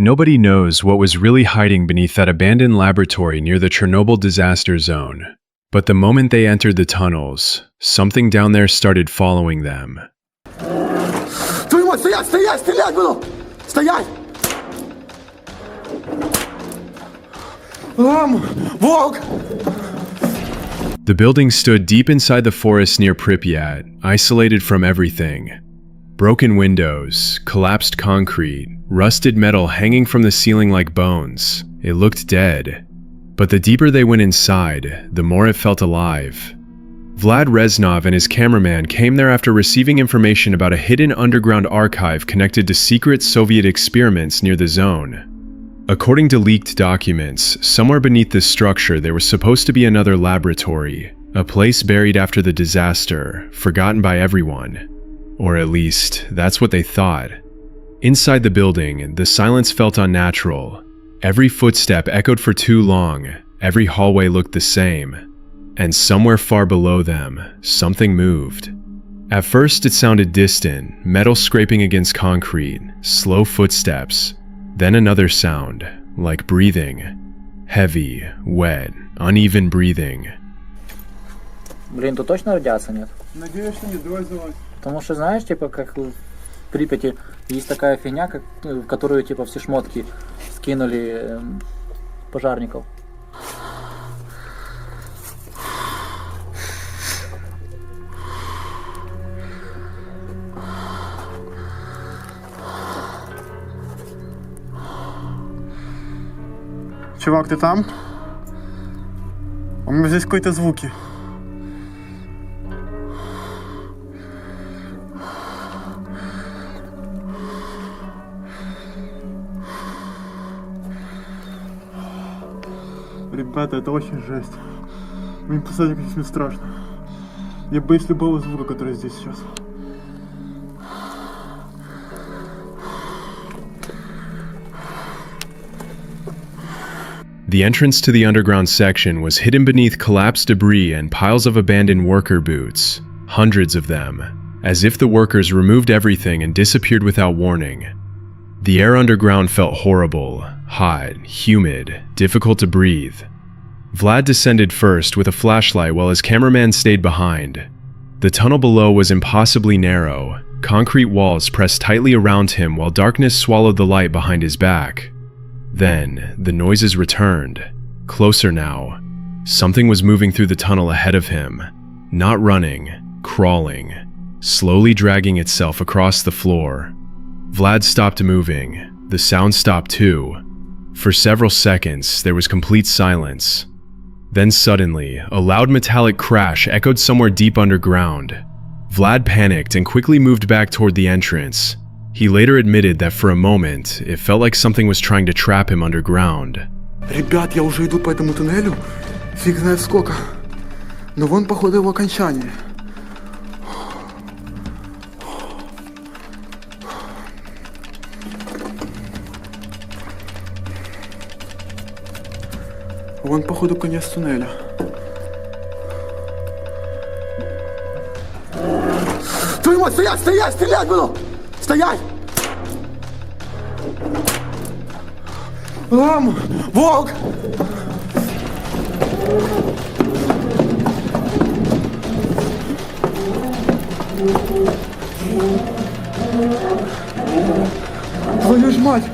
Nobody knows what was really hiding beneath that abandoned laboratory near the Chernobyl disaster zone. But the moment they entered the tunnels, something down there started following them. Твою мать, стоять, стоять, стрелять буду! Стоять! Волк! The building stood deep inside the forest near Pripyat, isolated from everything. Broken windows, collapsed concrete, rusted metal hanging from the ceiling like bones. It looked dead. But the deeper they went inside, the more it felt alive. Vlad Reznov and his cameraman came there after receiving information about a hidden underground archive connected to secret Soviet experiments near the zone. According to leaked documents, somewhere beneath this structure there was supposed to be another laboratory, a place buried after the disaster, forgotten by everyone. Or at least, that's what they thought. Inside the building, the silence felt unnatural. Every footstep echoed for too long, every hallway looked the same. And somewhere far below them, something moved. At first it sounded distant, metal scraping against concrete, slow footsteps. Then another sound, like breathing. Heavy, wet, uneven breathing. Блин, тут точно радиация нет? Надеюсь, что нет, давай залазь. Потому что, знаешь, типа, как в Припяти есть такая фигня, в которую, типа, все шмотки скинули пожарников. Чувак, ты там? У меня здесь какие-то звуки. Ребята, это очень жесть. Вы не представляете, как мне страшно. Я боюсь любого звука, который здесь сейчас. The entrance to the underground section was hidden beneath collapsed debris and piles of abandoned worker boots, hundreds of them, as if the workers removed everything and disappeared without warning. The air underground felt horrible, hot, humid, difficult to breathe. Vlad descended first with a flashlight while his cameraman stayed behind. The tunnel below was impossibly narrow, concrete walls pressed tightly around him while darkness swallowed the light behind his back. Then, the noises returned. Closer now. Something was moving through the tunnel ahead of him. Not running, crawling, slowly dragging itself across the floor. Vlad stopped moving. The sound stopped too. For several seconds, there was complete silence. Then suddenly, a loud metallic crash echoed somewhere deep underground. Vlad panicked and quickly moved back toward the entrance. He later admitted that for a moment, it felt like something was trying to trap him underground. Ребят, я уже иду по этому туннелю. Фиг знает сколько. Но вон, походу, его окончание. Вон, походу, конец туннеля. Твою мать, стоять, стоять, стрелять буду! Стоять! Волк! Твою ж мать!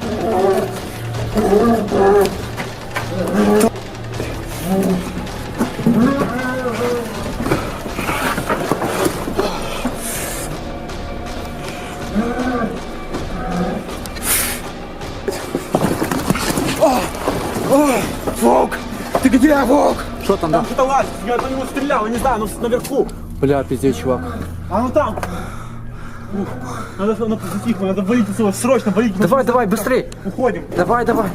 Волк! Ты где, Волк? Что там, да? Там кто-то лазит, я по нему стрелял, я не знаю, ну наверху. Бля, пиздец, чувак. А ну там. Надо тихо, надо валить отсюда, срочно валить. Давай, давай, быстрей. Уходим. Давай, давай.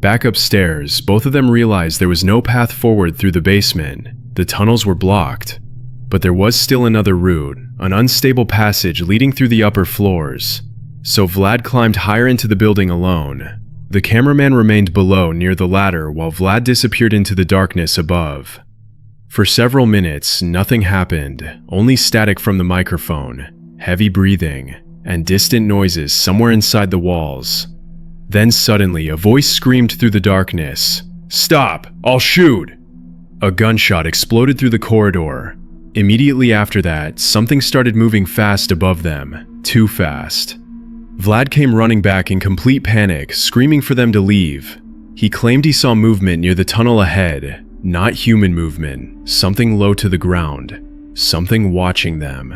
Back upstairs, both of them realized there was no path forward through the basement. The tunnels were blocked. But there was still another route, an unstable passage leading through the upper floors. So Vlad climbed higher into the building alone. The cameraman remained below near the ladder while Vlad disappeared into the darkness above. For several minutes, nothing happened, only static from the microphone, heavy breathing, and distant noises somewhere inside the walls. Then suddenly, a voice screamed through the darkness, "Stop! I'll shoot!" A gunshot exploded through the corridor. Immediately after that, something started moving fast above them, too fast. Vlad came running back in complete panic, screaming for them to leave. He claimed he saw movement near the tunnel ahead, not human movement, something low to the ground, something watching them.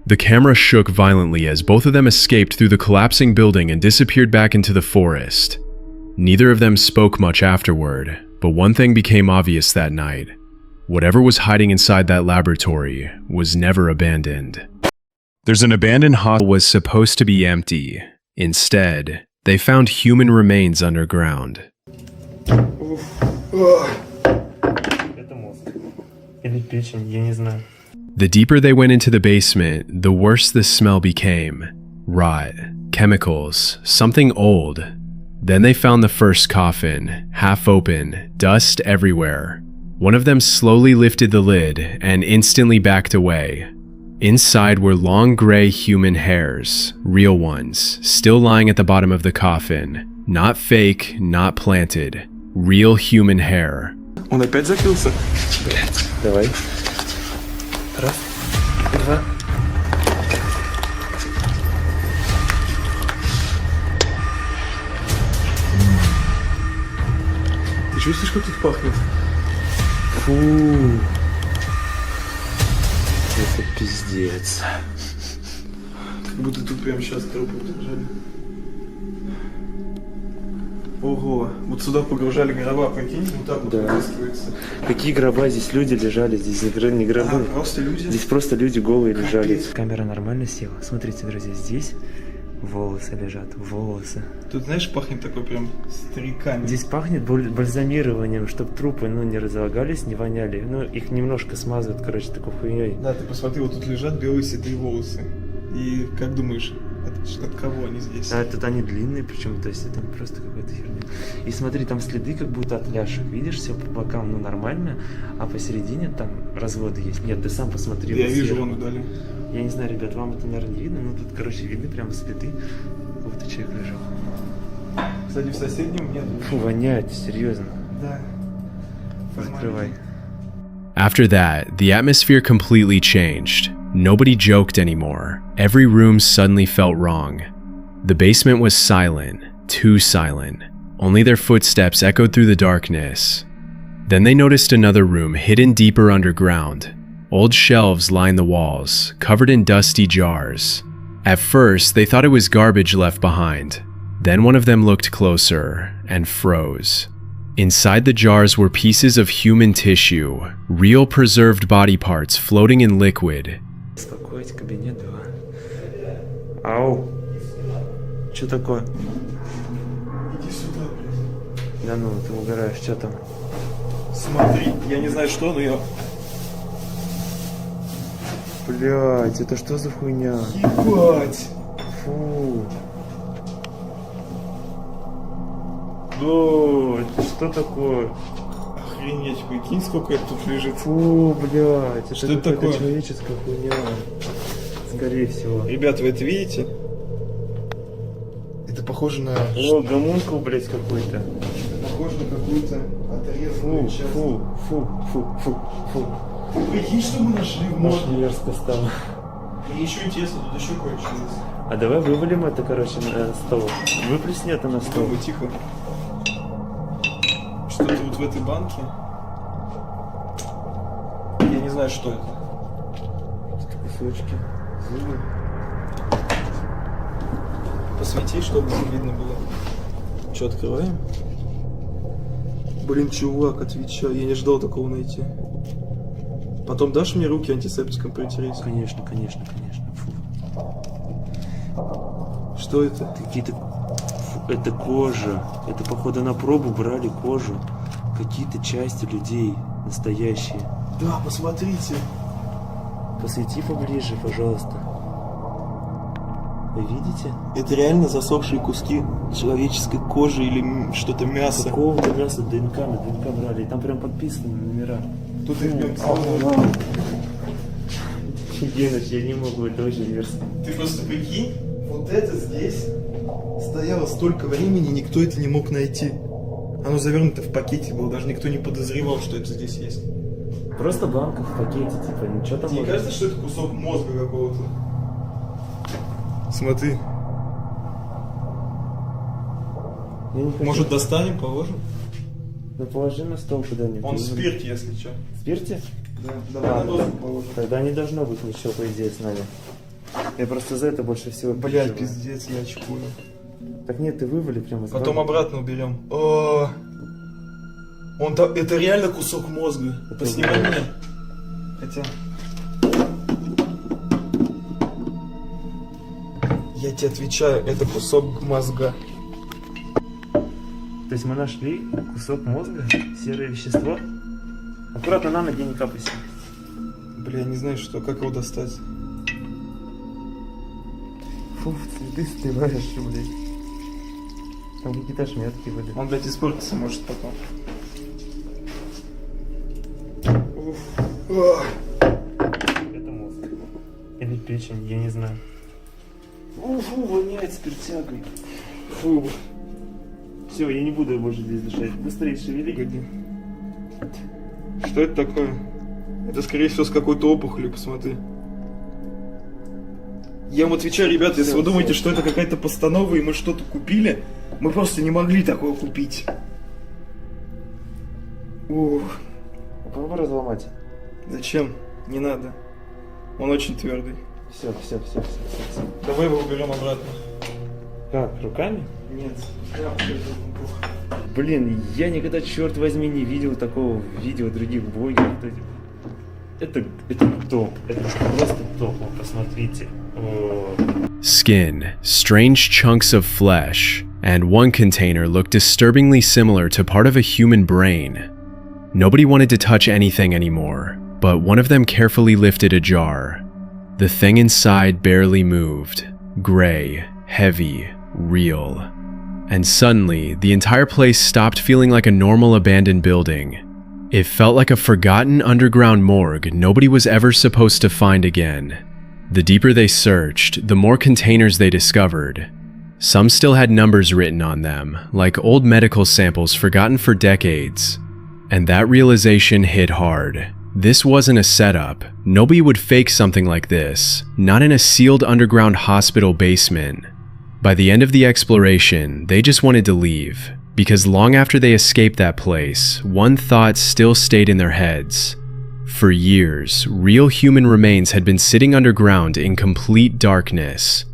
The camera shook violently as both of them escaped through the collapsing building and disappeared back into the forest. Neither of them spoke much afterward, but one thing became obvious that night. Whatever was hiding inside that laboratory was never abandoned. There's an abandoned hospital was supposed to be empty. Instead, they found human remains underground. Это мозг. Или печень, я не знаю. The deeper they went into the basement, the worse the smell became. Rot, chemicals, something old. Then they found the first coffin, half open, dust everywhere. One of them slowly lifted the lid and instantly backed away. Inside were long gray human hairs, real ones, still lying at the bottom of the coffin. Not fake, not planted. Real human hair. Он опять закрылся? Давай. Раз, два. Ты чувствуешь, как тут пахнет? Фу. Это пиздец. Как будто тут прямо сейчас трупы лежали. Ого, вот сюда погружали гроба, прикинь, вот так вот вытаскивается. Какие гроба? Здесь люди лежали, здесь не гробы. Просто люди? Здесь просто люди голые лежали. Капец. Камера нормально села. Смотрите, друзья, здесь волосы лежат, волосы. Тут, знаешь, пахнет такой прям стариками. Здесь пахнет бальзамированием, чтобы трупы, не разлагались, не воняли. Их немножко смазывают, такой хуйней. Да, ты посмотри, вот тут лежат белые седые волосы. И как думаешь, от кого они здесь? А тут они длинные, причем, то есть это просто какая-то херня. И смотри, там следы как будто от ляжек. Видишь, все по бокам, нормально, а посередине там разводы есть. Нет, ты сам посмотри. Я вот вижу, сверху. вон вдали. Я не знаю, ребят, вам это, наверное, не видно, но тут, видны прям следы, как будто человек лежал. Кстати, в соседнем нет. Фу, воняет, серьезно. Да. Закрывай. After that, the atmosphere completely changed. Nobody joked anymore. Every room suddenly felt wrong. The basement was silent, too silent. Only their footsteps echoed through the darkness. Then they noticed another room hidden deeper underground. Old shelves lined the walls, covered in dusty jars. At first, they thought it was garbage left behind. Then one of them looked closer and froze. Inside the jars were pieces of human tissue, real preserved body parts floating in liquid. Успокоить, кабинет 2. Ау! Что такое? Иди сюда, блядь. Да ну, ты угораешь, что там? Смотри, я не знаю что, но я... Блять, это что за хуйня? Ебать! Фу! Да, это что такое? Охренеть, прикинь, сколько это тут лежит. Фу, блять, Что это такое? Человеческая хуйня. Скорее всего. Ребята, вы это видите? Это похоже на... О, гомункул, блять, какой-то. Похоже на какую-то отрезанную часть. Фу. Прикинь, что мы нашли в Аж мозге. мерзко стало. Мне еще интересно, тут еще кое-что есть. А давай вывалим это, на стол. Выплесни это на стол. Ой, тихо. Что-то вот в этой банке. Я не знаю, что это. Кусочки. Зубы. Посвети, чтобы видно было. Что, открываем? Блин, чувак, отвечай. Я не ждал такого найти. Потом дашь мне руки антисептиком протереть? Конечно. Фу. Что это? Какие-то... Это кожа. Это, походу, на пробу брали кожу. Какие-то части людей настоящие. Да, посмотрите. Посвети поближе, пожалуйста. Вы видите? Это реально засохшие куски человеческой кожи или что-то мясо. Какого-то мяса ДНК брали. И там прям подписаны номера. Тут их прям Геныч, я не могу, это очень мерзко. Ты просто прикинь, Вот это здесь стояло столько времени, никто это не мог найти. Оно завернуто в пакете было, даже никто не подозревал, что это здесь есть. Просто банка в пакете, типа, ничего там. Тебе не кажется, что это кусок мозга какого-то? Смотри. Я не хочу. Может, достанем, положим? Ну положи на стол куда-нибудь. Он в спирте, если что. В спирте? Да, давай на доску положим. Тогда не должно быть ничего, по идее, с нами. Я просто за это больше всего Блядь, переживаю. пиздец, я очкую. Так нет, ты вывали прямо из Потом банки. обратно уберем. О, это реально кусок мозга. Это Поснимай уберем. меня. Хотя... Я тебе отвечаю, это кусок мозга. То есть мы нашли кусок мозга, серое вещество. Аккуратно на ноги не капайся. Бля, я не знаю, что, как его достать. Фу, цветы сливаешь, блядь. Там какие-то шметки были. Он, блядь, испортится может потом. Это мозг. Или печень, я не знаю. Фу, воняет спиртягой. Фу. Все, я не буду больше здесь дышать. Быстрее шевели. Погоди. Что это такое? Это, скорее всего, с какой-то опухолью, посмотри. Я вам отвечаю, ребята, если вы думаете, что это какая-то постанова, и мы что-то купили, мы просто не могли такое купить. Ух. Попробуй разломать. Зачем? Не надо. Он очень твердый. Все. Давай его уберем обратно. Как, руками? Нет. Блин, я никогда, черт возьми, не видел такого видео других блогеров. Это топ. Это просто топ. Вот, посмотрите. Skin, strange chunks of flesh, and one container looked disturbingly similar to part of a human brain. Nobody wanted to touch anything anymore, but one of them carefully lifted a jar. The thing inside barely moved, gray, heavy, real. And suddenly, the entire place stopped feeling like a normal abandoned building. It felt like a forgotten underground morgue nobody was ever supposed to find again. The deeper they searched, the more containers they discovered. Some still had numbers written on them, like old medical samples forgotten for decades. And that realization hit hard. This wasn't a setup. Nobody would fake something like this, not in a sealed underground hospital basement. By the end of the exploration, they just wanted to leave, because long after they escaped that place, one thought still stayed in their heads. For years, real human remains had been sitting underground in complete darkness.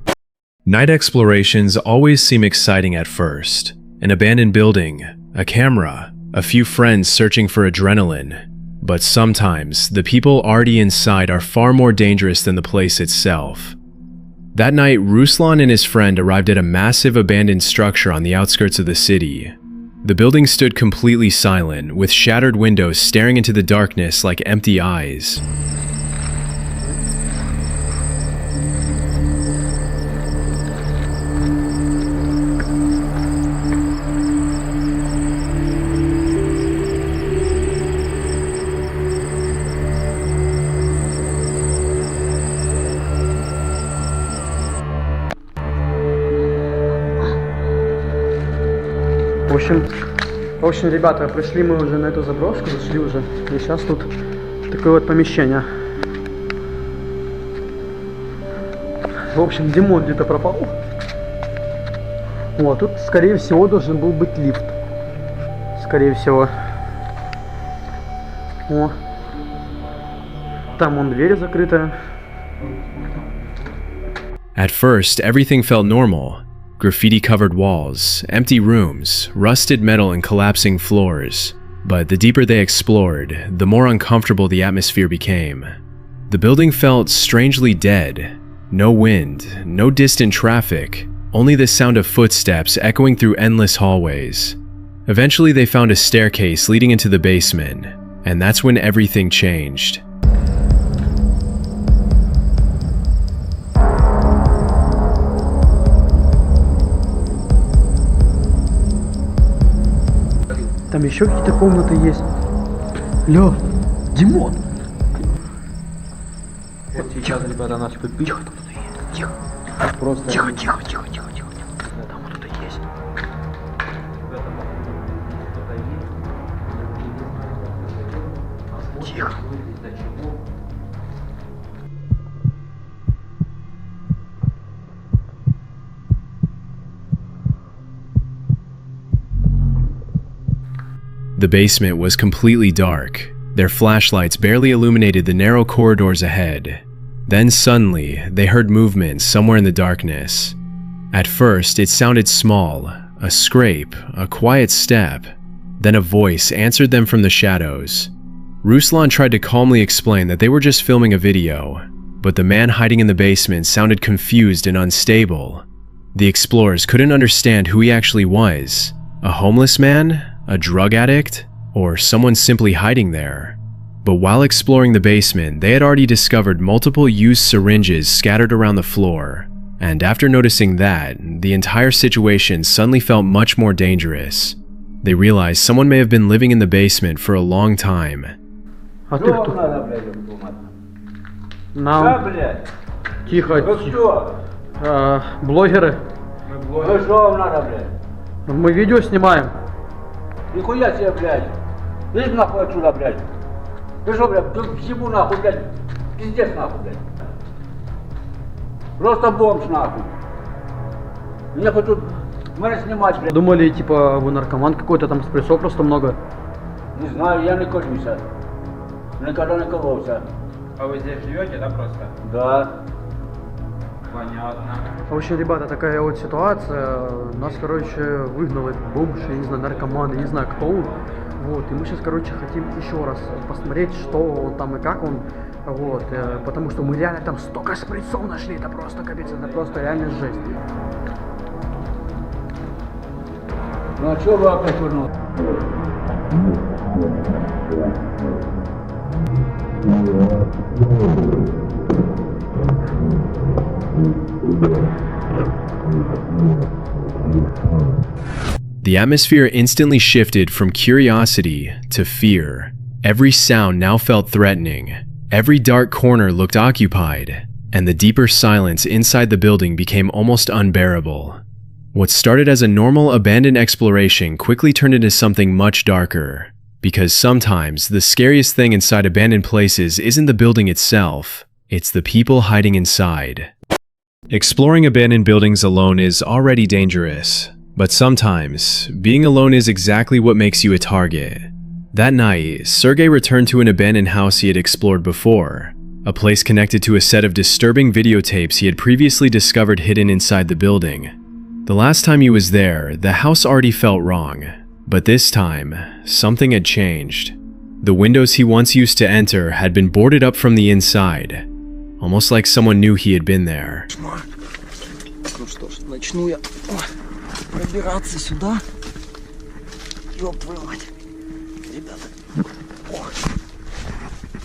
Night explorations always seem exciting at first. An abandoned building, a camera, a few friends searching for adrenaline. But sometimes, the people already inside are far more dangerous than the place itself. That night, Ruslan and his friend arrived at a massive abandoned structure on the outskirts of the city. The building stood completely silent, with shattered windows staring into the darkness like empty eyes. В общем, ребята, пришли мы уже на эту заброшку, зашли уже. И сейчас тут такое вот помещение. В общем, Димон где-то пропал. Вот, тут, скорее всего, должен был быть лифт. Скорее всего. О. Там вон дверь закрытая. At first, everything felt normal. Graffiti-covered walls, empty rooms, rusted metal and collapsing floors. But the deeper they explored, the more uncomfortable the atmosphere became. The building felt strangely dead. No wind, no distant traffic, only the sound of footsteps echoing through endless hallways. Eventually they found a staircase leading into the basement, and that's when everything changed. Там еще какие-то комнаты есть. Лё, Димон! Вот сейчас, ребята, нас побить. Тихо. Просто... Тихо, тихо, тихо, тихо, тихо. Там вот кто-то есть. Тихо. The basement was completely dark. Their flashlights barely illuminated the narrow corridors ahead. Then suddenly, they heard movement somewhere in the darkness. At first, it sounded small, a scrape, a quiet step. Then a voice answered them from the shadows. Ruslan tried to calmly explain that they were just filming a video, but the man hiding in the basement sounded confused and unstable. The explorers couldn't understand who he actually was. A homeless man? A drug addict? Or someone simply hiding there? But while exploring the basement, they had already discovered multiple used syringes scattered around the floor. And after noticing that, the entire situation suddenly felt much more dangerous. They realized someone may have been living in the basement for a long time. А ты кто? Нам. Тихо, тихо. Блогеры. Ну что вам надо, блядь? Мы видео снимаем. Нихуя себе, блядь. Иди нахуй отсюда, блядь. Ты что, блядь, тут всему нахуй, блядь. Пиздец нахуй, блядь. Просто бомж нахуй. Мне хоть тут меня снимать, блядь. Думали, типа, вы наркоман какой-то, там спрессов просто много. Не знаю, я не колюсь. Никогда не кололся. А вы здесь живете, да, просто? Да. Понятно. В общем, ребята, такая вот ситуация. Нас, короче, выгнал этот бомж, я не знаю, наркоман, я не знаю, кто он. Вот, и мы сейчас, короче, хотим еще раз посмотреть, что он там и как он. Вот, потому что мы реально там столько шприцов нашли, это просто капец, это просто реально жесть. Ну а что вы опять вернули? The atmosphere instantly shifted from curiosity to fear. Every sound now felt threatening. Every dark corner looked occupied, and the deeper silence inside the building became almost unbearable. What started as a normal abandoned exploration quickly turned into something much darker. Because sometimes the scariest thing inside abandoned places isn't the building itself, it's the people hiding inside. Exploring abandoned buildings alone is already dangerous, but sometimes being alone is exactly what makes you a target. That night, Sergei returned to an abandoned house he had explored before, a place connected to a set of disturbing videotapes he had previously discovered hidden inside the building. The last time he was there, the house already felt wrong, but this time, something had changed. The windows he once used to enter had been boarded up from the inside, almost like someone knew he had been there. Ну что ж, начну я пробираться сюда. Ёб твою мать. Ребята. Ох.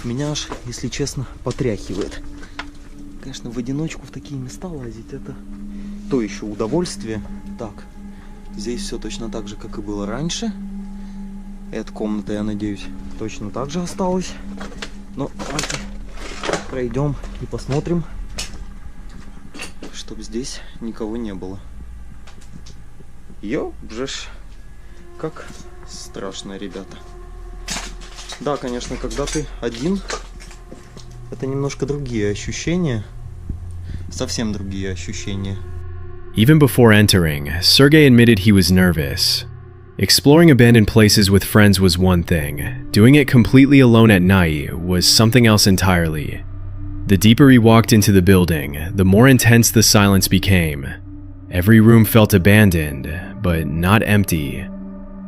Меня аж, если честно, потряхивает. Конечно, в одиночку в такие места лазить, это то еще удовольствие. Так, здесь все точно так же, как и было раньше. Эта комната, я надеюсь, точно так же осталась. Но давайте пройдем и посмотрим, чтобы здесь никого не было. Ёбжешь, как страшно, ребята. Да, конечно, когда ты один, это немножко другие ощущения. Совсем другие ощущения. Even before entering, Sergei admitted he was nervous. Exploring abandoned places with friends was one thing. Doing it completely alone at night was something else entirely. The deeper he walked into the building, the more intense the silence became. Every room felt abandoned, but not empty.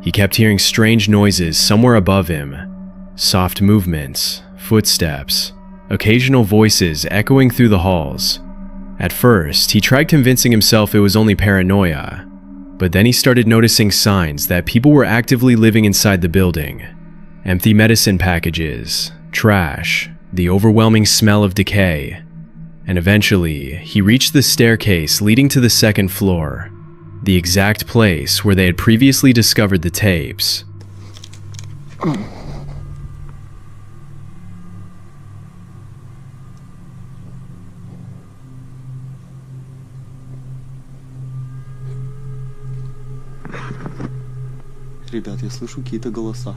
He kept hearing strange noises somewhere above him. Soft movements, footsteps, occasional voices echoing through the halls. At first, he tried convincing himself it was only paranoia, but then he started noticing signs that people were actively living inside the building. Empty medicine packages, trash, the overwhelming smell of decay. And eventually, he reached the staircase leading to the second floor, the exact place where they had previously discovered the tapes. Ребят, я слышу какие-то голоса.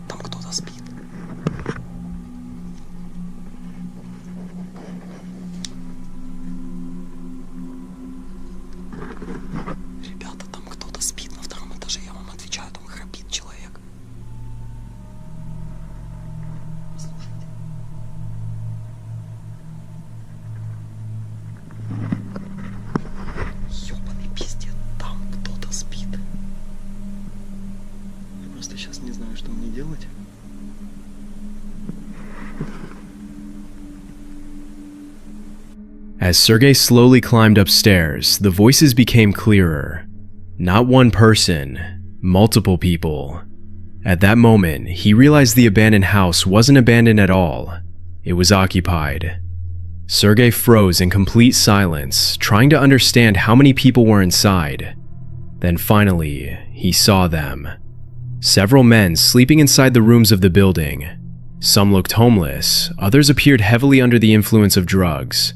Там кто-то спит. Ребята, там кто-то спит на втором этаже, я вам отвечаю, там храпит человек. Слушайте. Ёбаный пиздец, там кто-то спит. Я просто сейчас не знаю, что мне делать. As Sergei slowly climbed upstairs, the voices became clearer. Not one person, multiple people. At that moment, he realized the abandoned house wasn't abandoned at all. It was occupied. Sergei froze in complete silence, trying to understand how many people were inside. Then finally, he saw them. Several men sleeping inside the rooms of the building. Some looked homeless, others appeared heavily under the influence of drugs.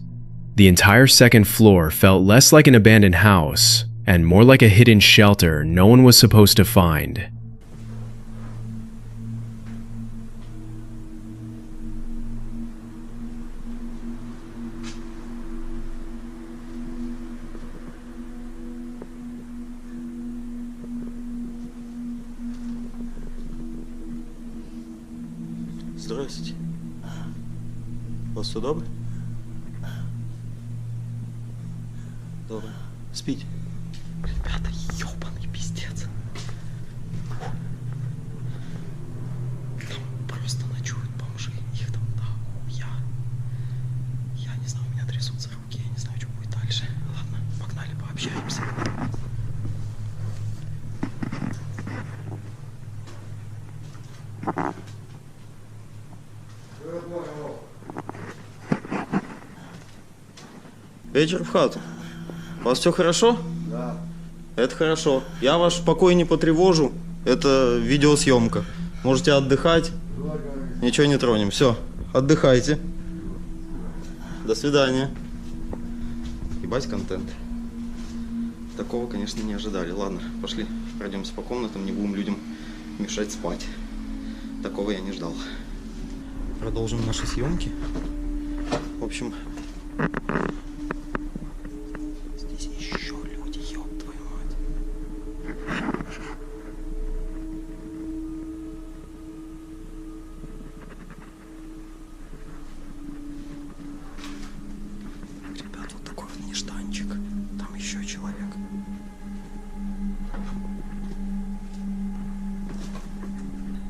The entire second floor felt less like an abandoned house and more like a hidden shelter no one was supposed to find. Здравствуйте. У вас все добре? Добре. Спите. Ребята, ёбаный пиздец. Там просто ночуют бомжи. Их там дохуя. Я не знаю, у меня трясутся руки. Я не знаю, что будет дальше. Ладно, погнали, пообщаемся. Вечер в хату. У вас все хорошо? Да. Это хорошо. Я ваш покой не потревожу. Это видеосъемка. Можете отдыхать. Ничего не тронем. Все, отдыхайте. До свидания. Ебать контент. Такого, конечно, не ожидали. Ладно, пошли, пройдемся по комнатам, не будем людям мешать спать. Такого я не ждал. Продолжим наши съемки. В общем... Здесь еще люди, ёб твою мать. Ребят, вот такой вот нежданчик. Там еще человек.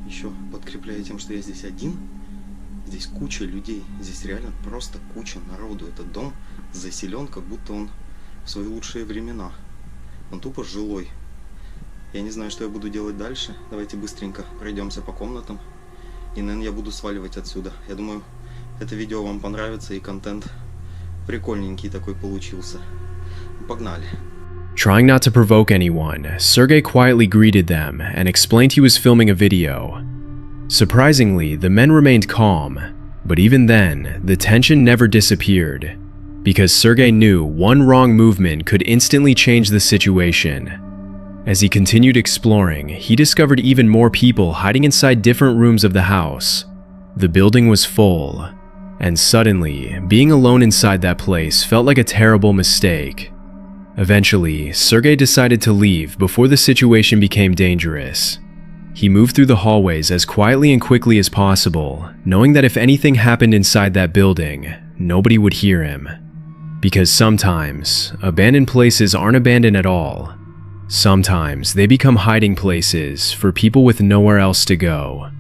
Еще подкрепляя тем, что я здесь один. Здесь куча людей, здесь реально просто куча народу. Этот дом заселен, как будто он в свои лучшие времена. Он тупо жилой. Я не знаю, что я буду делать дальше. Давайте быстренько пройдемся по комнатам. И, наверное, я буду сваливать отсюда. Я думаю, это видео вам понравится, и контент прикольненький такой получился. Погнали. Trying not to provoke anyone, Sergei quietly greeted them and explained he was filming a video. Surprisingly, the men remained calm, but even then, the tension never disappeared, because Sergei knew one wrong movement could instantly change the situation. As he continued exploring, he discovered even more people hiding inside different rooms of the house. The building was full, and suddenly, being alone inside that place felt like a terrible mistake. Eventually, Sergei decided to leave before the situation became dangerous. He moved through the hallways as quietly and quickly as possible, knowing that if anything happened inside that building, nobody would hear him. Because sometimes, abandoned places aren't abandoned at all. Sometimes they become hiding places for people with nowhere else to go.